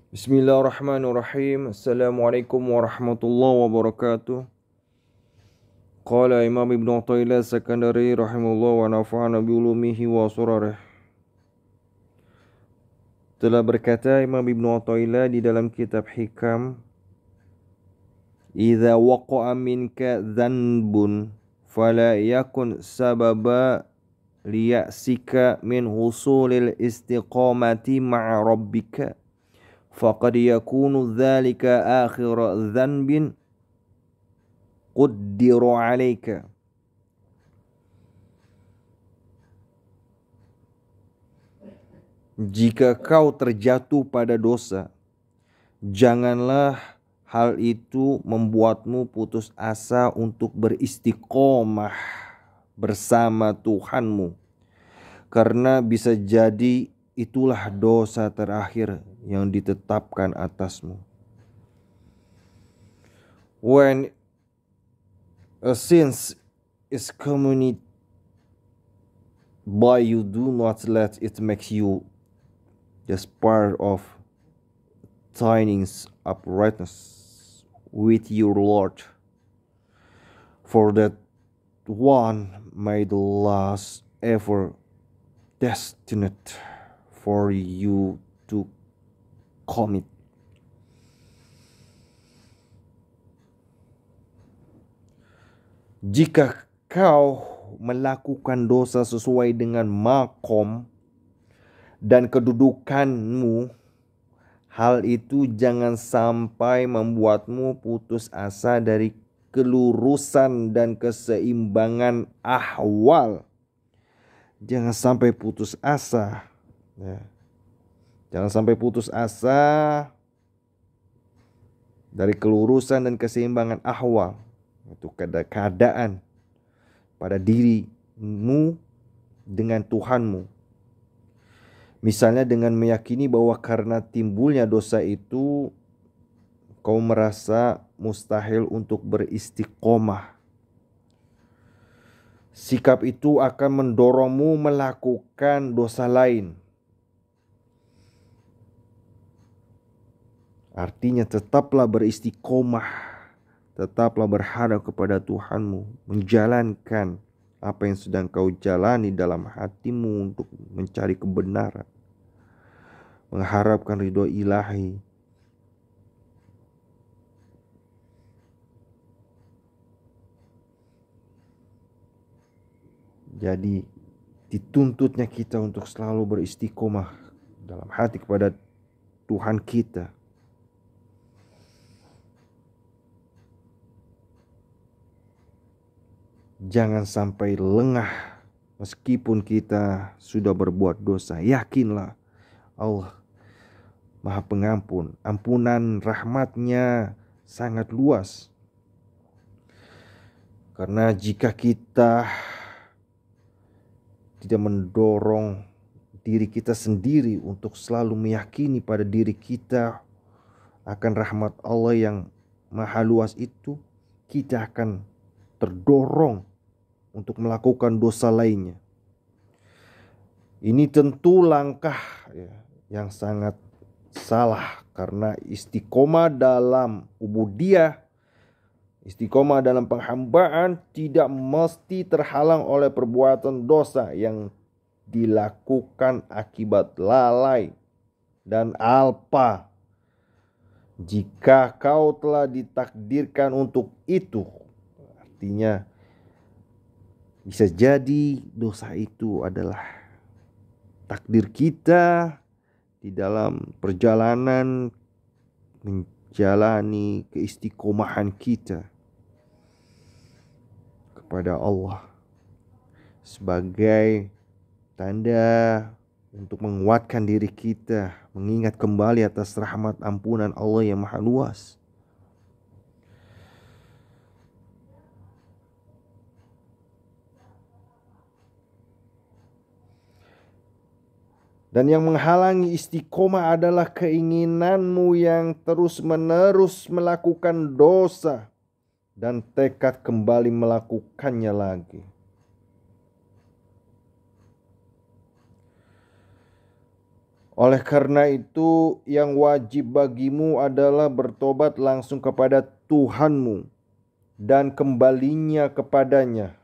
Bismillahirrahmanirrahim. Assalamualaikum warahmatullahi wabarakatuh. Qala Imam Ibn Athaillah Sakandari rahimahullah wa nafa'ana bi ulumihi wa surarih. Telah berkata Imam Ibn Athaillah di dalam kitab Hikam, "Idza waqa'a minka dhanbun fala yakun sababa liya'sika min husulil istiqamati ma'a rabbika." Faqad yakunu dzalika akhir dhanbin quddiru 'alaika. Jika kau terjatuh pada dosa, janganlah hal itu membuatmu putus asa untuk beristiqomah bersama Tuhanmu, karena bisa jadi itulah dosa terakhir yang ditetapkan atasmu. When a sin is committed by you, do not let it make you just part of tidings uprightness with your Lord, for that one may the last ever destined for you to commit. Jika kau melakukan dosa sesuai dengan makom dan kedudukanmu, hal itu jangan sampai membuatmu putus asa dari kelurusan dan keseimbangan ahwal. Jangan sampai putus asa. Ya. Jangan sampai putus asa dari kelurusan dan keseimbangan ahwal. Itu keadaan pada dirimu dengan Tuhanmu. Misalnya dengan meyakini bahwa karena timbulnya dosa itu kau merasa mustahil untuk beristiqomah. Sikap itu akan mendorongmu melakukan dosa lain. Artinya tetaplah beristiqomah, tetaplah berharap kepada Tuhanmu, menjalankan apa yang sedang kau jalani dalam hatimu untuk mencari kebenaran, mengharapkan ridho ilahi. Jadi dituntutnya kita untuk selalu beristiqomah dalam hati kepada Tuhan kita. Jangan sampai lengah meskipun kita sudah berbuat dosa. Yakinlah Allah Maha Pengampun. Ampunan rahmatnya sangat luas. Karena jika kita tidak mendorong diri kita sendiri untuk selalu meyakini pada diri kita akan rahmat Allah yang maha luas itu, kita akan terdorong untuk melakukan dosa lainnya. Ini tentu langkah yang sangat salah, karena istiqomah dalam ubudiyah, istiqomah dalam penghambaan tidak mesti terhalang oleh perbuatan dosa yang dilakukan akibat lalai dan alpa. Jika kau telah ditakdirkan untuk itu, artinya bisa jadi dosa itu adalah takdir kita di dalam perjalanan menjalani keistiqomahan kita kepada Allah sebagai tanda untuk menguatkan diri kita, mengingat kembali atas rahmat ampunan Allah yang maha luas. Dan yang menghalangi istiqomah adalah keinginanmu yang terus-menerus melakukan dosa dan tekad kembali melakukannya lagi. Oleh karena itu, yang wajib bagimu adalah bertobat langsung kepada Tuhanmu dan kembalinya kepadanya.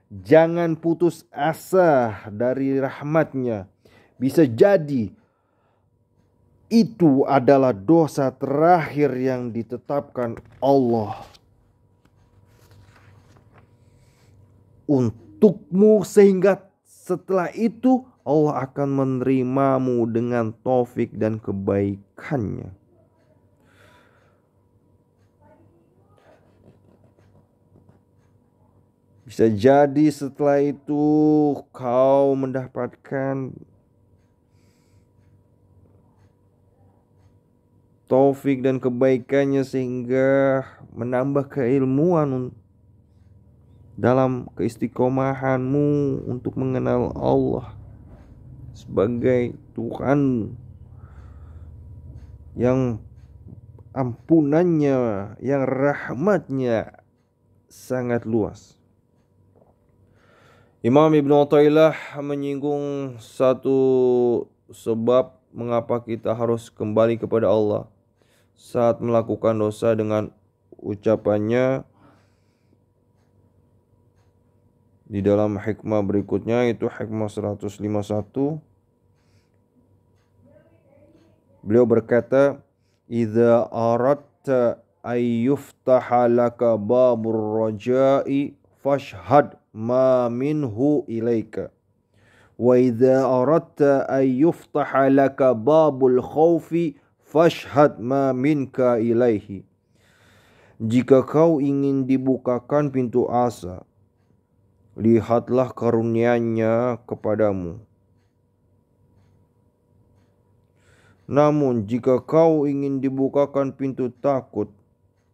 Jangan putus asa dari rahmat-Nya. Bisa jadi itu adalah dosa terakhir yang ditetapkan Allah untukmu, sehingga setelah itu Allah akan menerimamu dengan taufik dan kebaikannya. Bisa jadi setelah itu kau mendapatkan taufik dan kebaikannya sehingga menambah keilmuan dalam keistiqomahanmu untuk mengenal Allah sebagai Tuhan yang ampunannya, yang rahmatnya sangat luas. Imam Ibn Athaillah menyinggung satu sebab mengapa kita harus kembali kepada Allah saat melakukan dosa dengan ucapannya di dalam hikmah berikutnya, itu hikmah 151. Beliau berkata, "Idza aradta ayyuftaha laka babur raja'i fashhad ma minhu ilaika. Wa idza aradta ayyuftaha laka babul khaufi fashhad ma minka ilaihi." Jika kau ingin dibukakan pintu asa, lihatlah karunia-Nya kepadamu. Namun jika kau ingin dibukakan pintu takut,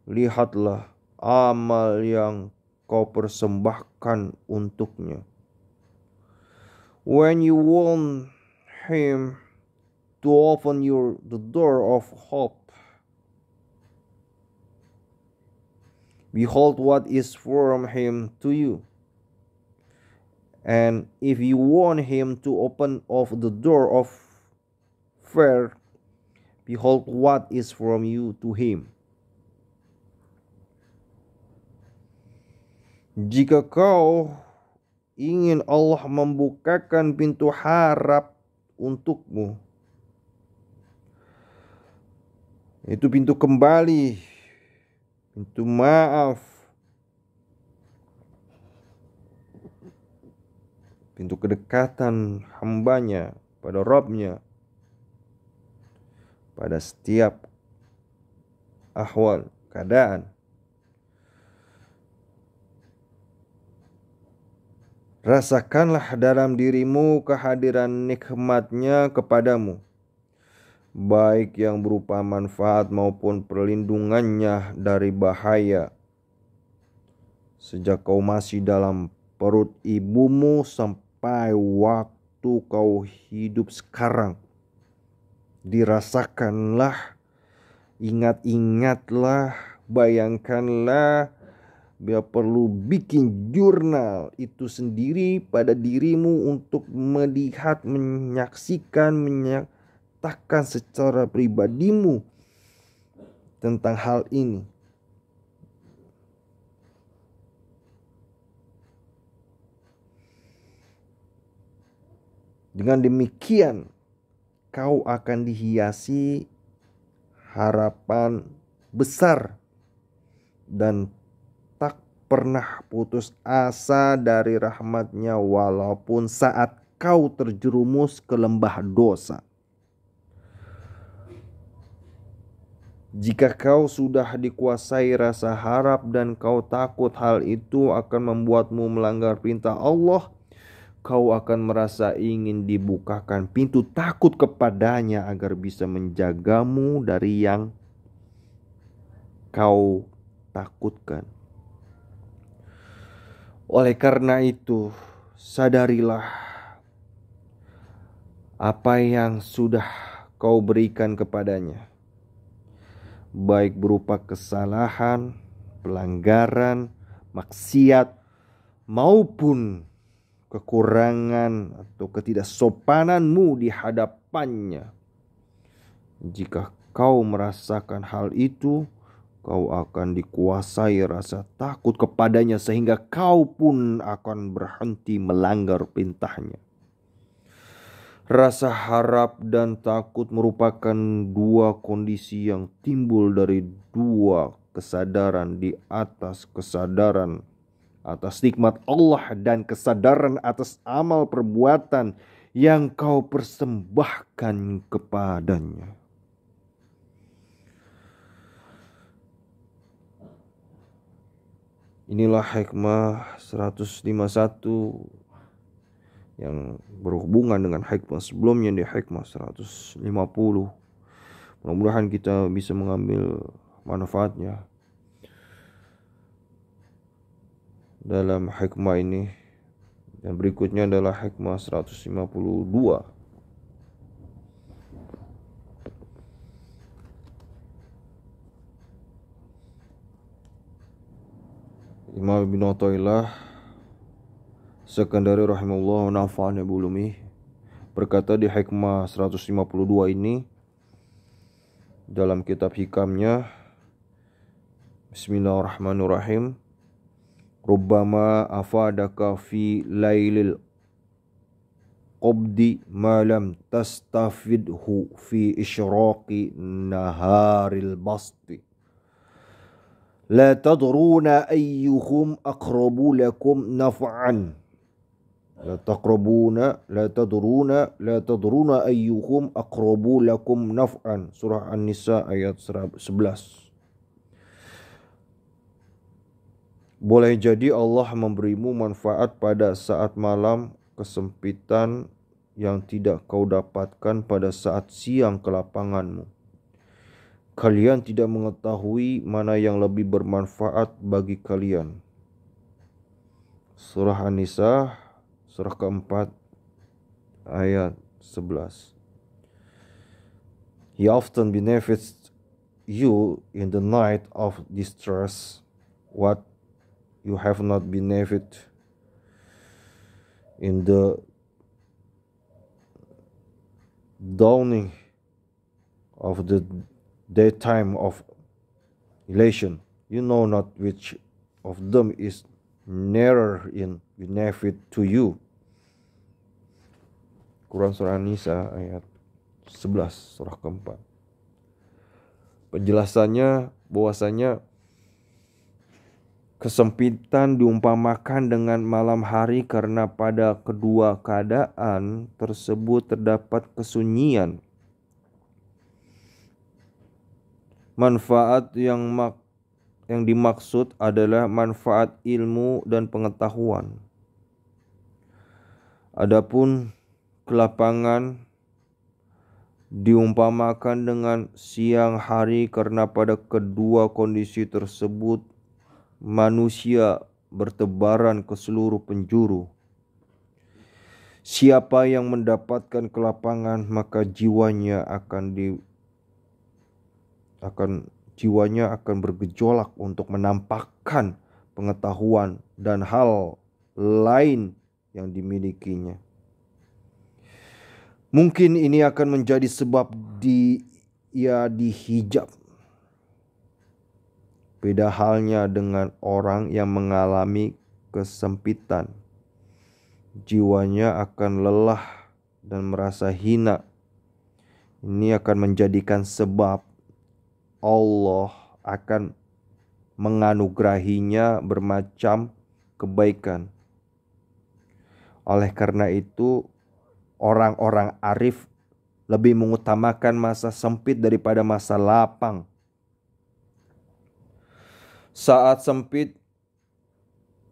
lihatlah amal yang kau persembahkan untuknya. When you want Him to open the door of hope, behold what is from Him to you. And if you want Him to open of the door of fear, behold what is from you to Him. Jika kau ingin Allah membukakan pintu harap untukmu, itu pintu kembali, pintu maaf, pintu kedekatan hambanya pada Rabb-Nya pada setiap ahwal, keadaan. Rasakanlah dalam dirimu kehadiran nikmat-Nya kepadamu, baik yang berupa manfaat maupun perlindungannya dari bahaya, sejak kau masih dalam perut ibumu sampai waktu kau hidup sekarang. Dirasakanlah, ingat-ingatlah, bayangkanlah. Bila perlu bikin jurnal itu sendiri pada dirimu untuk melihat, menyaksikan, menyatakan secara pribadimu tentang hal ini. Dengan demikian kau akan dihiasi harapan besar dan tak pernah putus asa dari rahmat-Nya walaupun saat kau terjerumus ke lembah dosa. Jika kau sudah dikuasai rasa harap dan kau takut hal itu akan membuatmu melanggar perintah Allah, kau akan merasa ingin dibukakan pintu takut kepadanya agar bisa menjagamu dari yang kau takutkan. Oleh karena itu, sadarilah apa yang sudah kau berikan kepadanya, baik berupa kesalahan, pelanggaran, maksiat, maupun kekurangan atau ketidaksopananmu di hadapan hadapannya. Jika kau merasakan hal itu, kau akan dikuasai rasa takut kepadanya sehingga kau pun akan berhenti melanggar perintahnya. Rasa harap dan takut merupakan dua kondisi yang timbul dari dua kesadaran di atas kesadaran atas nikmat Allah dan kesadaran atas amal perbuatan yang kau persembahkan kepadanya. Inilah hikmah 151 yang berhubungan dengan hikmah sebelumnya di hikmah 150. Mudah-mudahan kita bisa mengambil manfaatnya dalam hikmah ini. Dan berikutnya adalah hikmah 152. Imam Ibn Athaillah Sekandari rahimahullah nafa'ana bulumi berkata di hikmah 152 ini dalam kitab hikamnya, Bismillahirrahmanirrahim, rubbama afadaka fi lailil qabdi ma lam tastafidhu fi isyraqi naharil basti la tadruna ayyuhum aqrabu lakum naf'an la tadruna ayyuhum aqrabu lakum naf'an. Surah An-Nisa ayat 11. Boleh jadi Allah memberimu manfaat pada saat malam kesempitan yang tidak kau dapatkan pada saat siang kelapanganmu. Kalian tidak mengetahui mana yang lebih bermanfaat bagi kalian. Surah An-Nisa, surah keempat, ayat 11. He often benefits you in the night of distress, what you have not benefit in the dawning of the daytime of elation. You know not which of them is nearer in benefit to you. Quran surah An-Nisa ayat 11, surah keempat. Penjelasannya bahwasanya kesempitan diumpamakan dengan malam hari karena pada kedua keadaan tersebut terdapat kesunyian. Manfaat yang dimaksud adalah manfaat ilmu dan pengetahuan. Adapun kelapangan diumpamakan dengan siang hari karena pada kedua kondisi tersebut manusia bertebaran ke seluruh penjuru. Siapa yang mendapatkan kelapangan maka jiwanya akan bergejolak untuk menampakkan pengetahuan dan hal lain yang dimilikinya. Mungkin ini akan menjadi sebab dihijab. Beda halnya dengan orang yang mengalami kesempitan. Jiwanya akan lelah dan merasa hina. Ini akan menjadikan sebab Allah akan menganugerahinya bermacam kebaikan. Oleh karena itu, orang-orang arif lebih mengutamakan masa sempit daripada masa lapang. Saat sempit,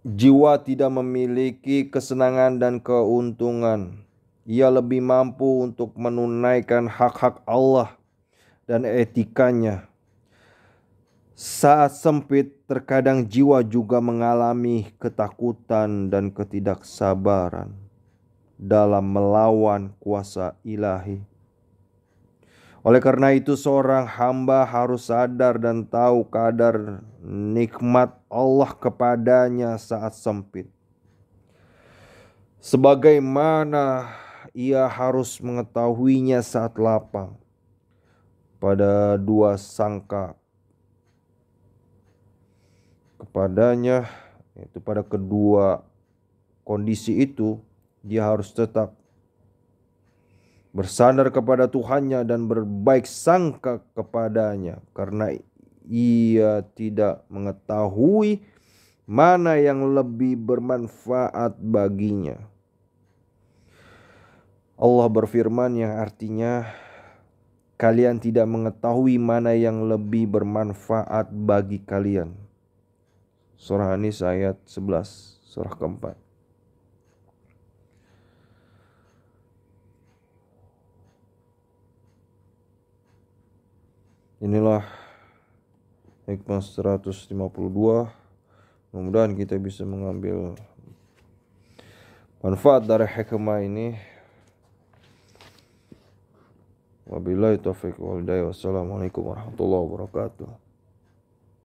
jiwa tidak memiliki kesenangan dan keuntungan. Ia lebih mampu untuk menunaikan hak-hak Allah dan etikanya. Saat sempit, terkadang jiwa juga mengalami ketakutan dan ketidaksabaran dalam melawan kuasa ilahi. Oleh karena itu, seorang hamba harus sadar dan tahu kadar nikmat Allah kepadanya saat sempit. Sebagaimana ia harus mengetahuinya saat lapang. Pada dua sangka kepadanya, yaitu pada kedua kondisi itu, dia harus tetap bersandar kepada Tuhannya dan berbaik sangka kepadanya, karena ia tidak mengetahui mana yang lebih bermanfaat baginya. Allah berfirman yang artinya, kalian tidak mengetahui mana yang lebih bermanfaat bagi kalian. Surah An-Nisa ayat 11, surah keempat. Inilah hikmah 152. Mudah-mudahan kita bisa mengambil manfaat dari hikmah ini. Wabillahi taufiq wal hidayah. Wassalamualaikum warahmatullahi wabarakatuh.